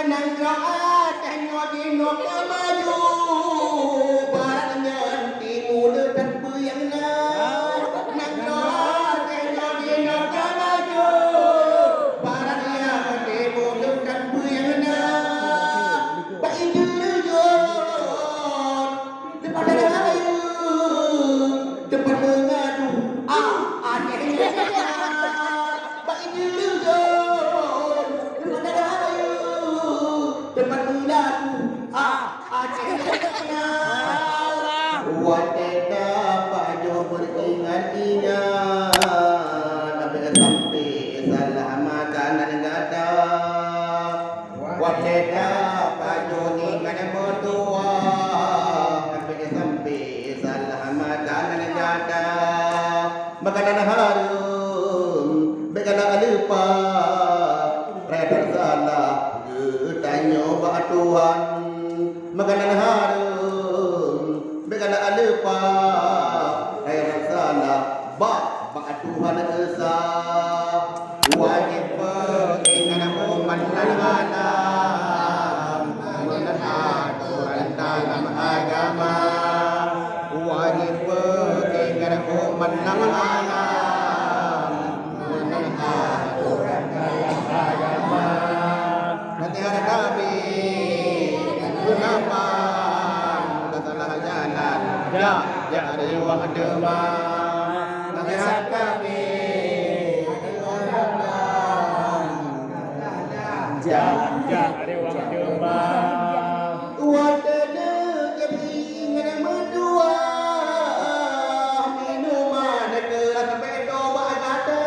Nang doa tengok dinok maju barangan timur dan puyangna nang doa tengok dinok maju barangan timur dan puyangna bayi jujur depan ayu depan mengadu akhirnya bayi jujur depan ayu depan mengadu akhirnya wateda pajo beringat-ingat sampai salah makanan gada wateda pajo ingat berdua sampai salah makanan gada makanan harum makanan lupa reda salah tanya bak Tuhan makanan harum makanan lupa reda salah bak Tuhan esa wajib ingat umat alam menaat aturan dalam agama wajib ingat umat alam menaat aturan dalam agama nanti ada kami berlapan setelah jalan dari waktu depan nanti ada kami jalan dari waktu depan wadana jadi ingat berdua minuman keras bedo bagada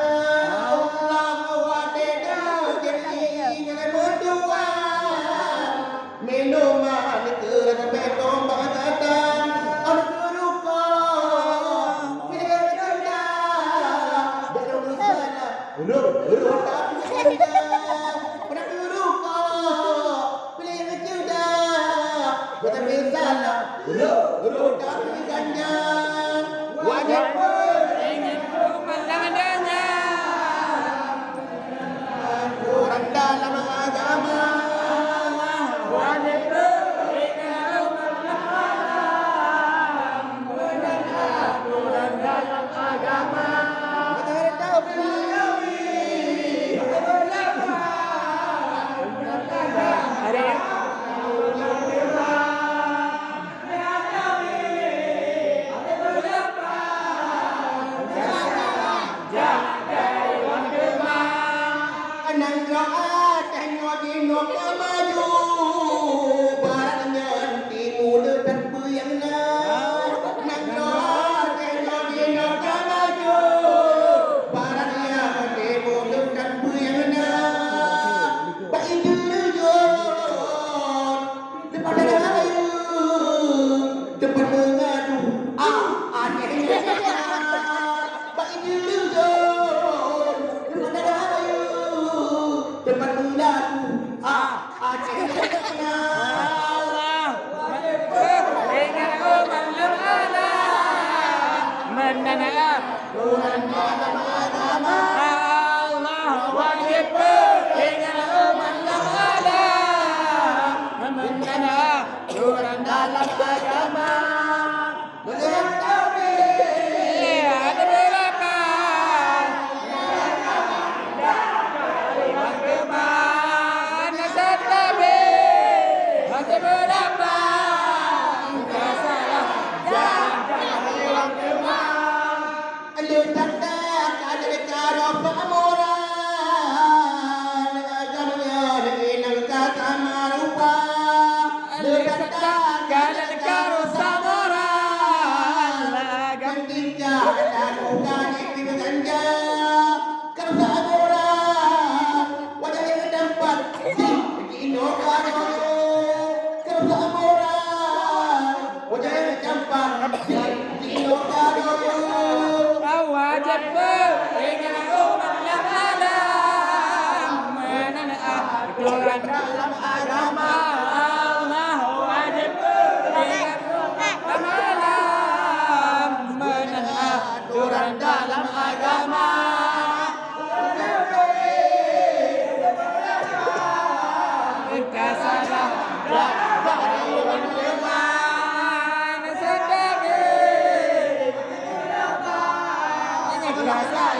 Allah wadana jadi ingat berdua minuman keras bedo bagada anak berupa berupa berupa berupa wajib ingin pemandangannya aturan dalam agama wajib ingin aturan dalam agama nang doa tengok dinok maju barangan timur dan puyangna nang doa tengok dinok maju barangan timur dan puyangna bayi jujur depan ayu depan mengadu akhirnya bayi jujur depan ayu depan mengadu akhirnya Allah ingat umat alam menanam aturan dalam agama Allah wajib ingat umat alam menanam aturan dalam agama dalam agama Allah wajib ingat alam menaat aturan dalam agama Kasana Leman sedang ini kasana